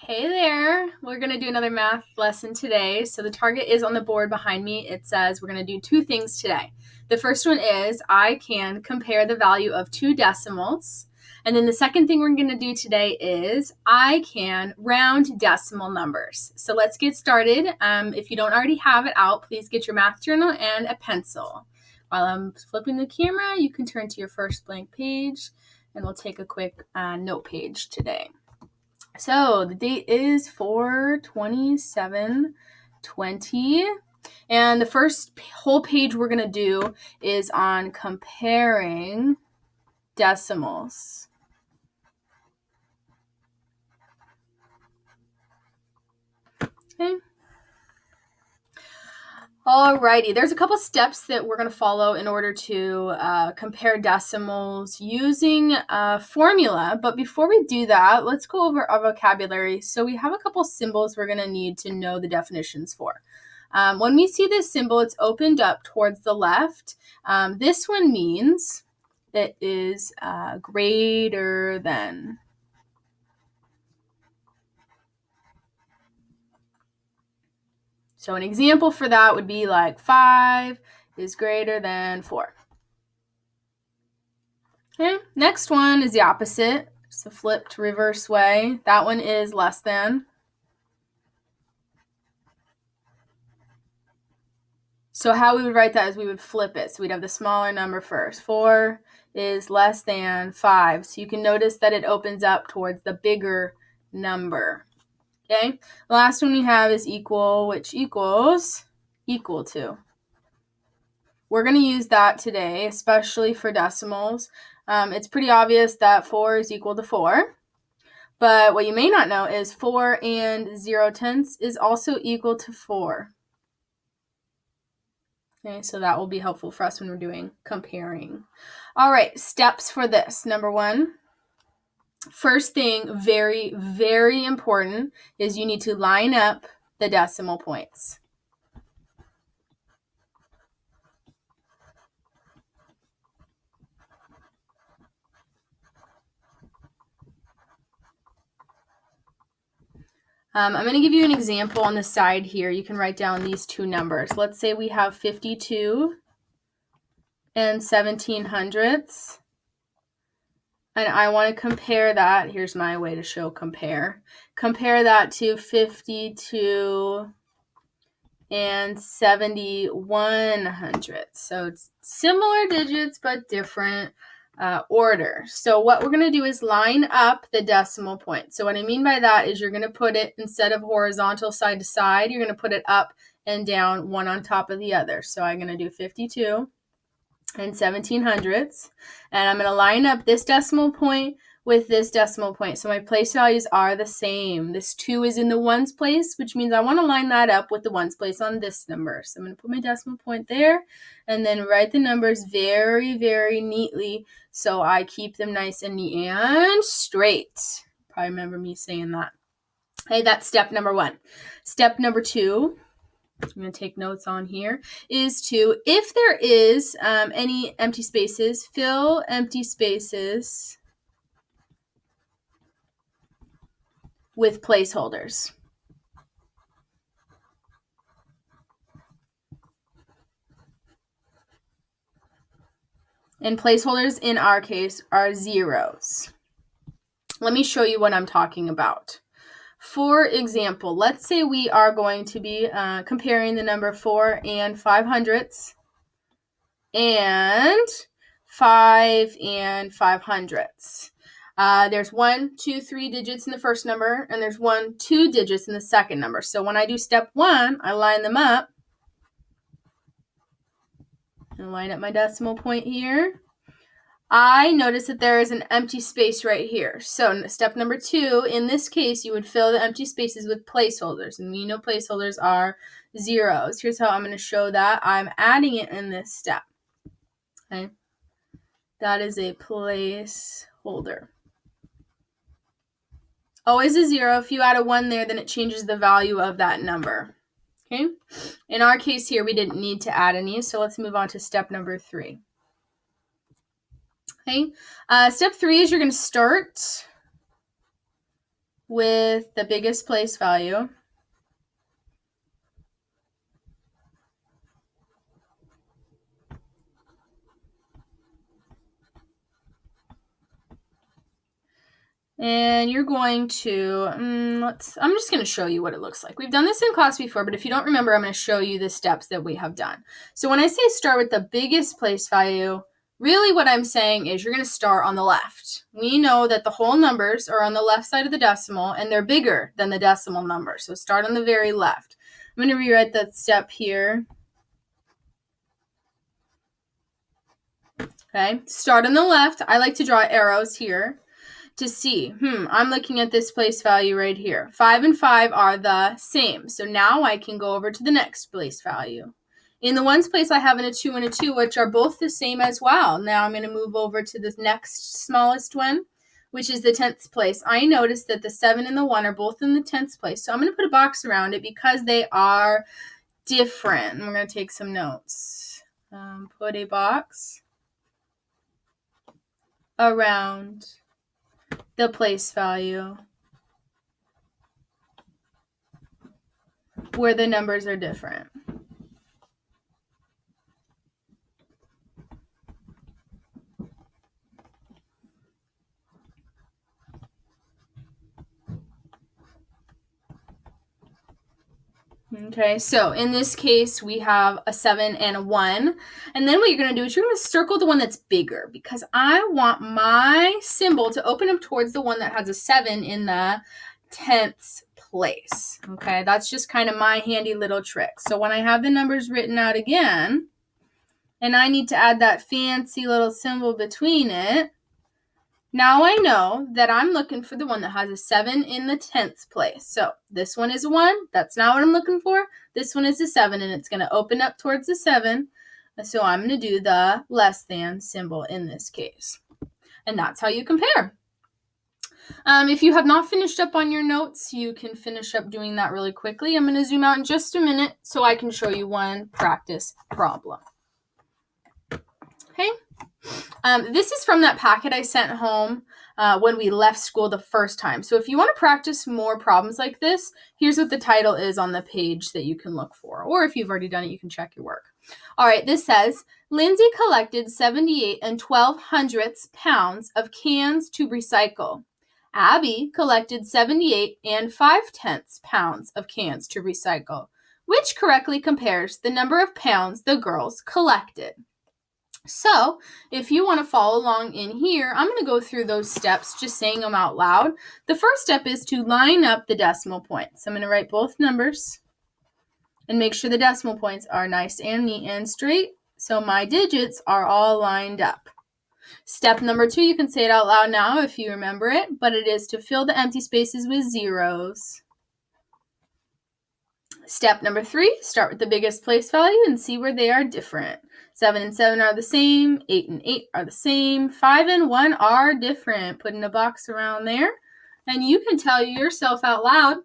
Hey there, we're going to do another math lesson today. So the target is on the board behind me. It says we're going to do two things today. The first one is I can compare the value of two decimals. And then the second thing we're going to do today is I can round decimal numbers. So let's get started. If you don't already have it out, please get your math journal and a pencil. While I'm flipping the camera, you can turn to your first blank page and we'll take a quick note page today. So the date is 4/27/20. And the first whole page we're going to do is on comparing decimals. Okay. Alrighty, there's a couple steps that we're going to follow in order to compare decimals using a formula. But before we do that, let's go over our vocabulary. So we have a couple symbols we're going to need to know the definitions for. When we see this symbol, it's opened up towards the left. This one means it is greater than. So an example for that would be like 5 is greater than 4. Okay, next one is the opposite. It's the flipped reverse way. That one is less than. So how we would write that is we would flip it. So we'd have the smaller number first. 4 is less than 5. So you can notice that it opens up towards the bigger number. Okay, the last one we have is equal, which equals equal to. We're going to use that today, especially for decimals. It's pretty obvious that 4 is equal to 4. But what you may not know is 4 and 0/10 is also equal to 4. Okay, so that will be helpful for us when we're doing comparing. All right, steps for this. Number 1. First thing, very, very important, is you need to line up the decimal points. I'm going to give you an example on the side here. You can write down these two numbers. Let's say we have 52 and 1700ths. And I want to compare that. Here's my way to show compare. Compare that to 52 and 7100ths. So it's similar digits, but different order. So what we're going to do is line up the decimal point. So what I mean by that is you're going to put it, instead of horizontal side to side, you're going to put it up and down, one on top of the other. So I'm going to do 52 and 1700ths, and I'm going to line up this decimal point with this decimal point. So my place values are the same. This 2 is in the ones place, which means I want to line that up with the ones place on this number. So I'm going to put my decimal point there and then write the numbers very, very neatly so I keep them nice and neat and straight. Probably remember me saying that. Okay, that's step number 1. Step number 2, I'm going to take notes on here, is to, if there is any empty spaces, fill empty spaces with placeholders. And placeholders in our case are zeros. Let me show you what I'm talking about. For example, let's say we are going to be comparing the number 4 and 500ths and 5 and 500ths. There's 1, 2, 3 digits in the first number, and there's 1, 2 digits in the second number. So when I do step 1, I line them up. And line up my decimal point here. I notice that there is an empty space right here. So step number 2, in this case, you would fill the empty spaces with placeholders. And we know placeholders are zeros. Here's how I'm going to show that. I'm adding it in this step. Okay. That is a placeholder. Always a 0. If you add a 1 there, then it changes the value of that number. Okay. In our case here, we didn't need to add any. So let's move on to step number 3. Okay, step 3 is you're going to start with the biggest place value. And you're going to, I'm just going to show you what it looks like. We've done this in class before, but if you don't remember, I'm going to show you the steps that we have done. So when I say start with the biggest place value, really what I'm saying is you're going to start on the left. We know that the whole numbers are on the left side of the decimal, and they're bigger than the decimal number. So start on the very left. I'm going to rewrite that step here. Okay, start on the left. I like to draw arrows here to see, I'm looking at this place value right here. 5 and 5 are the same. So now I can go over to the next place value. In the ones place, I have a 2 and a 2, which are both the same as well. Now I'm going to move over to the next smallest one, which is the 10th place. I noticed that the 7 and the 1 are both in the 10th place. So I'm going to put a box around it because they are different. We're going to take some notes. Put a box around the place value where the numbers are different. Okay, so in this case, we have a 7 and a 1. And then what you're going to do is you're going to circle the one that's bigger because I want my symbol to open up towards the one that has a 7 in the 10th place. Okay, that's just kind of my handy little trick. So when I have the numbers written out again, and I need to add that fancy little symbol between it, now I know that I'm looking for the one that has a 7 in the 10th place. So this one is a 1. That's not what I'm looking for. This one is a 7, and it's going to open up towards the 7. So I'm going to do the less than symbol in this case. And that's how you compare. If you have not finished up on your notes, you can finish up doing that really quickly. I'm going to zoom out in just a minute so I can show you one practice problem. Okay. This is from that packet I sent home when we left school the first time. So if you want to practice more problems like this, here's what the title is on the page that you can look for. Or if you've already done it, you can check your work. All right, this says, Lindsay collected 78 12/100 pounds of cans to recycle. Abby collected 78 5/10 pounds of cans to recycle. Which correctly compares the number of pounds the girls collected? So if you want to follow along in here, I'm going to go through those steps, just saying them out loud. The first step is to line up the decimal points. I'm going to write both numbers and make sure the decimal points are nice and neat and straight. So my digits are all lined up. Step number 2, you can say it out loud now if you remember it, but it is to fill the empty spaces with zeros. Step number 3, start with the biggest place value and see where they are different. 7 and 7 are the same, 8 and 8 are the same, 5 and 1 are different. Put in a box around there, and you can tell yourself out loud,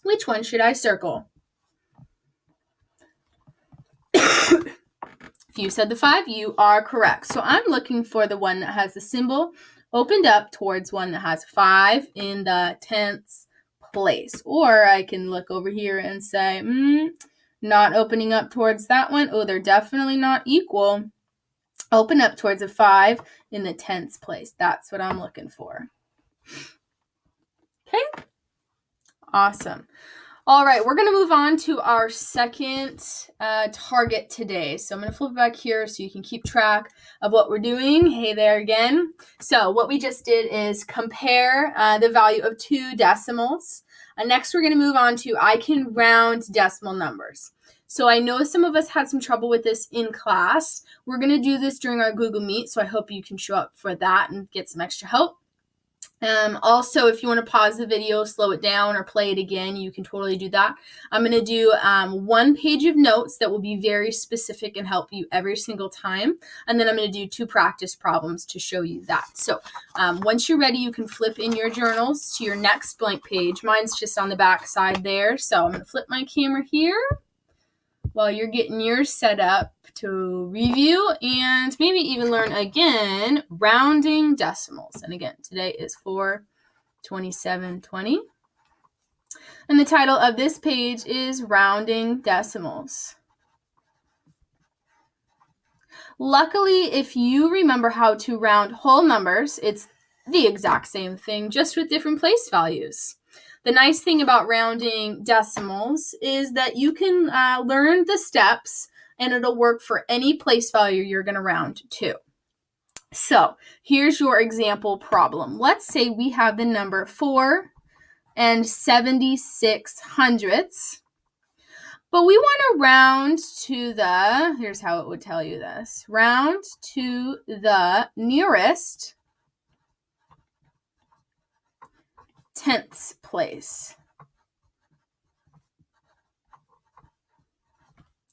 which one should I circle? If you said the 5, you are correct. So I'm looking for the one that has the symbol opened up towards one that has 5 in the 10th place. Or I can look over here and say, not opening up towards that one. Oh, they're definitely not equal. Open up towards a 5 in the 10th place. That's what I'm looking for. Okay? Awesome. All right, we're going to move on to our second target today. So I'm going to flip back here so you can keep track of what we're doing. Hey there again. So what we just did is compare the value of 2 decimals. Next, we're going to move on to I can round decimal numbers. So I know some of us had some trouble with this in class. We're going to do this during our Google Meet, so I hope you can show up for that and get some extra help. Also, if you want to pause the video, slow it down, or play it again, you can totally do that. I'm going to do 1 page of notes that will be very specific and help you every single time. And then I'm going to do 2 practice problems to show you that. So once you're ready, you can flip in your journals to your next blank page. Mine's just on the back side there. So I'm going to flip my camera here while you're getting yours set up to review and maybe even learn again rounding decimals. And again, today is 4/27/20. And the title of this page is Rounding Decimals. Luckily, if you remember how to round whole numbers, it's the exact same thing, just with different place values. The nice thing about rounding decimals is that you can learn the steps, and it'll work for any place value you're going to round to. So here's your example problem. Let's say we have the number 4 76/100, but we want to round to the, here's how it would tell you this, round to the nearest tenths place.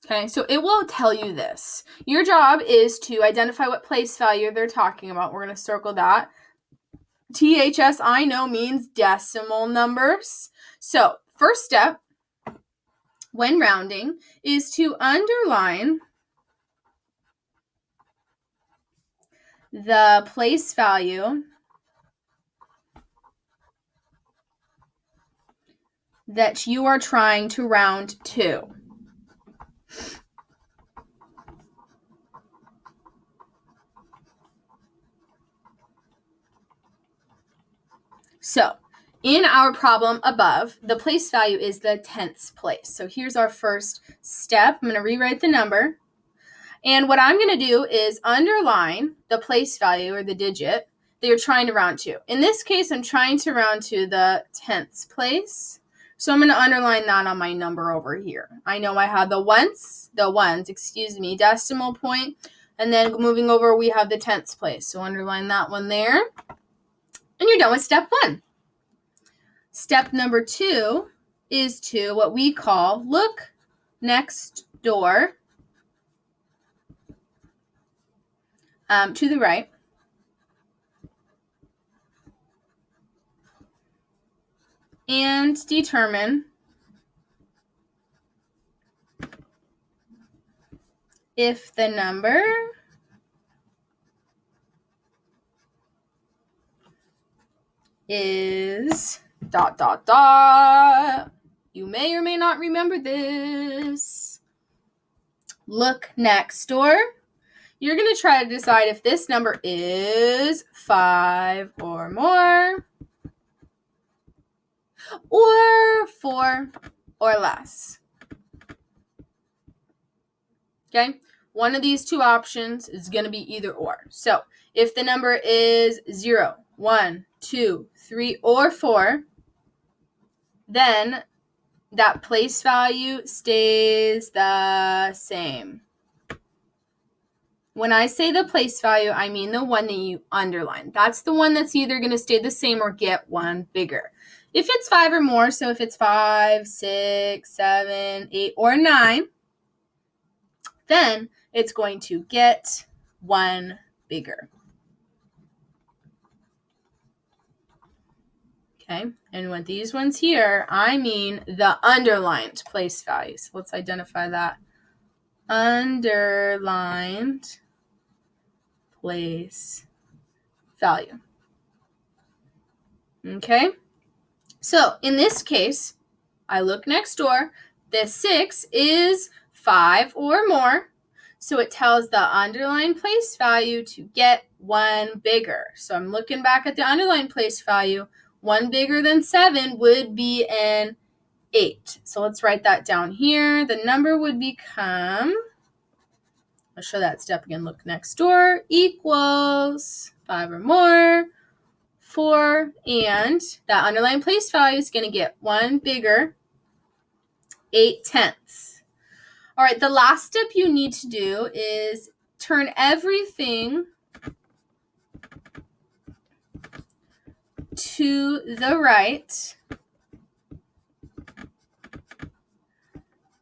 Okay, so it will tell you this. Your job is to identify what place value they're talking about. We're going to circle that. THS, I know, means decimal numbers. So, first step when rounding is to underline the place value that you are trying to round to. So, in our problem above, the place value is the tenths place. So here's our first step. I'm going to rewrite the number. And what I'm going to do is underline the place value, or the digit, that you're trying to round to. In this case, I'm trying to round to the tenths place. So I'm going to underline that on my number over here. I know I have the ones, decimal point. And then moving over, we have the tenths place. So underline that one there. And you're done with step 1. Step number 2 is to what we call look next door to the right. And determine if the number is ... You may or may not remember this. Look next door. You're going to try to decide if this number is 5 or more, or 4 or less. Okay? One of these two options is going to be either or. So if the number is 0, 1, 2, 3, or 4, then that place value stays the same. When I say the place value, I mean the one that you underline. That's the one that's either going to stay the same or get one bigger. If it's 5 or more, so if it's 5, 6, 7, 8, or 9, then it's going to get one bigger. Okay, and with these ones here, I mean the underlined place values. Let's identify that. Underlined place value. Okay, so in this case, I look next door. The 6 is 5 or more, so it tells the underlined place value to get one bigger. So I'm looking back at the underlined place value. One bigger than 7 would be an 8. So let's write that down here. The number would become, I'll show that step again, look next door, equals 5 or more, 4, and that underlying place value is going to get one bigger, 8/10. All right, the last step you need to do is turn everything to the right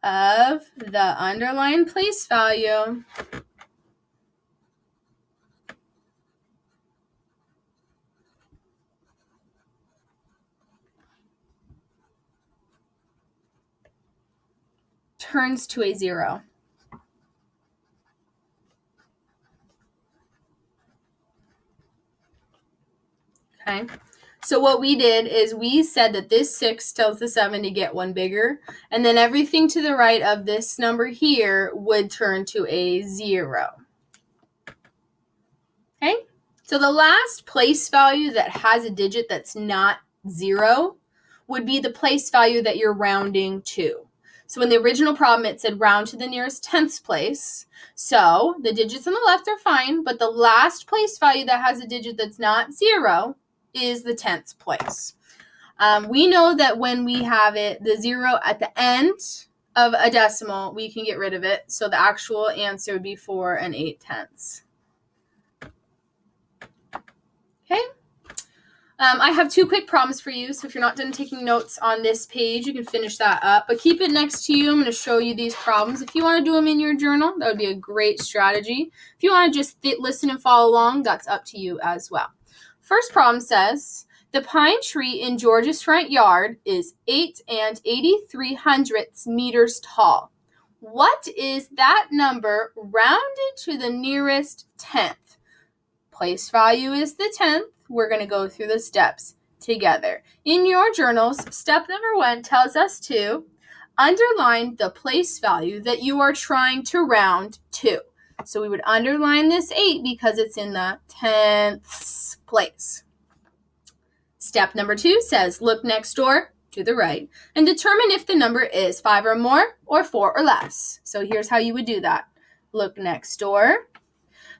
of the underlying place value turns to a 0. Okay, So what we did is we said that this 6 tells the 7 to get one bigger, and then everything to the right of this number here would turn to a 0. Okay? So the last place value that has a digit that's not 0 would be the place value that you're rounding to. So in the original problem, it said round to the nearest tenths place. So the digits on the left are fine, but the last place value that has a digit that's not 0 is the tenths place. We know that when we have it, the 0 at the end of a decimal, we can get rid of it. So the actual answer would be 4 8/10. Okay. I have 2 quick problems for you, so if you're not done taking notes on this page, you can finish that up. But keep it next to you. I'm going to show you these problems. If you want to do them in your journal, that would be a great strategy. If you want to just listen and follow along, that's up to you as well. First problem says, the pine tree in George's front yard is 8 83/100 meters tall. What is that number rounded to the nearest tenth? Place value is the tenth. We're going to go through the steps together. In your journals, step number 1 tells us to underline the place value that you are trying to round to. So we would underline this 8 because it's in the tenths place. Step number 2 says, look next door to the right and determine if the number is 5 or more or 4 or less. So here's how you would do that. Look next door.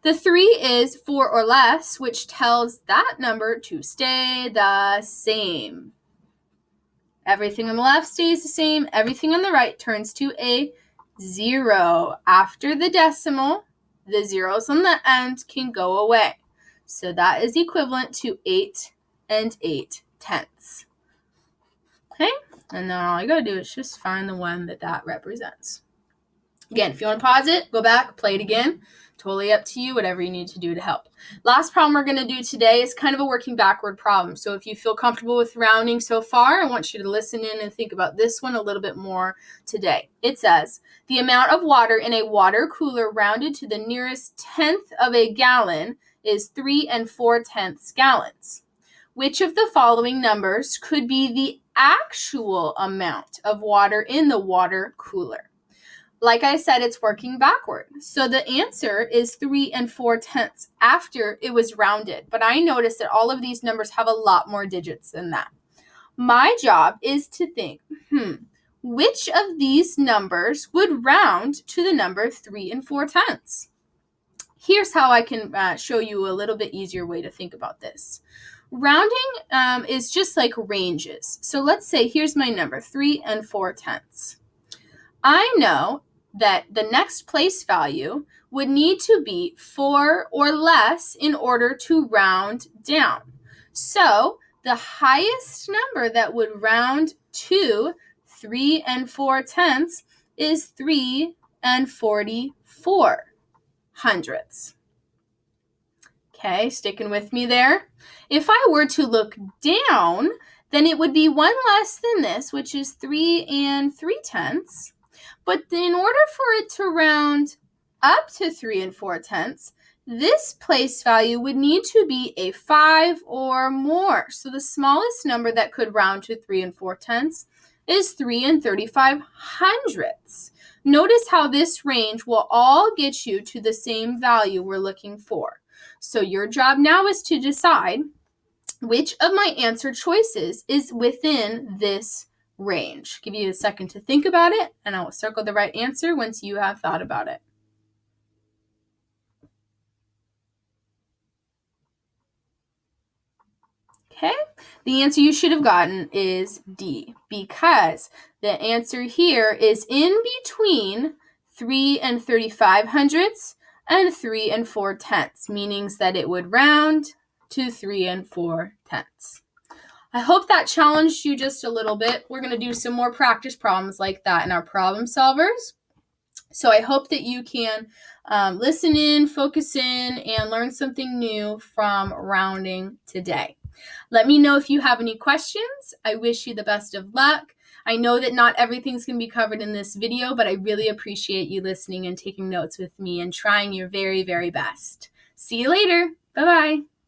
The 3 is 4 or less, which tells that number to stay the same. Everything on the left stays the same. Everything on the right turns to a 0. After the decimal, the zeros on the end can go away. So that is equivalent to 8 8/10. Okay? And then all you got to do is just find the one that represents. Again, if you want to pause it, go back, play it again. Totally up to you, whatever you need to do to help. Last problem we're going to do today is kind of a working backward problem. So if you feel comfortable with rounding so far, I want you to listen in and think about this one a little bit more today. It says, the amount of water in a water cooler rounded to the nearest tenth of a gallon is 3 4/10 gallons. Which of the following numbers could be the actual amount of water in the water cooler? Like I said, it's working backward. So the answer is 3 4/10 after it was rounded. But I noticed that all of these numbers have a lot more digits than that. My job is to think, which of these numbers would round to the number 3 4/10? Here's how I can show you a little bit easier way to think about this. Rounding is just like ranges. So let's say here's my number, 3 4/10. I know that the next place value would need to be 4 or less in order to round down. So the highest number that would round to 3 4/10 is 3 44/100. Okay, sticking with me there. If I were to look down, then it would be one less than this, which is 3 3/10. But in order for it to round up to 3 4/10, this place value would need to be a 5 or more. So the smallest number that could round to 3 4/10 is 3 35/100. Notice how this range will all get you to the same value we're looking for. So your job now is to decide which of my answer choices is within this range. Give you a second to think about it, and I will circle the right answer once you have thought about it. Okay, the answer you should have gotten is D, because the answer here is in between 3 35/100 and 3 4/10, meaning that it would round to 3 4/10. I hope that challenged you just a little bit. We're going to do some more practice problems like that in our problem solvers. So I hope that you can listen in, focus in, and learn something new from rounding today. Let me know if you have any questions. I wish you the best of luck. I know that not everything's going to be covered in this video, but I really appreciate you listening and taking notes with me and trying your very, very best. See you later. Bye-bye.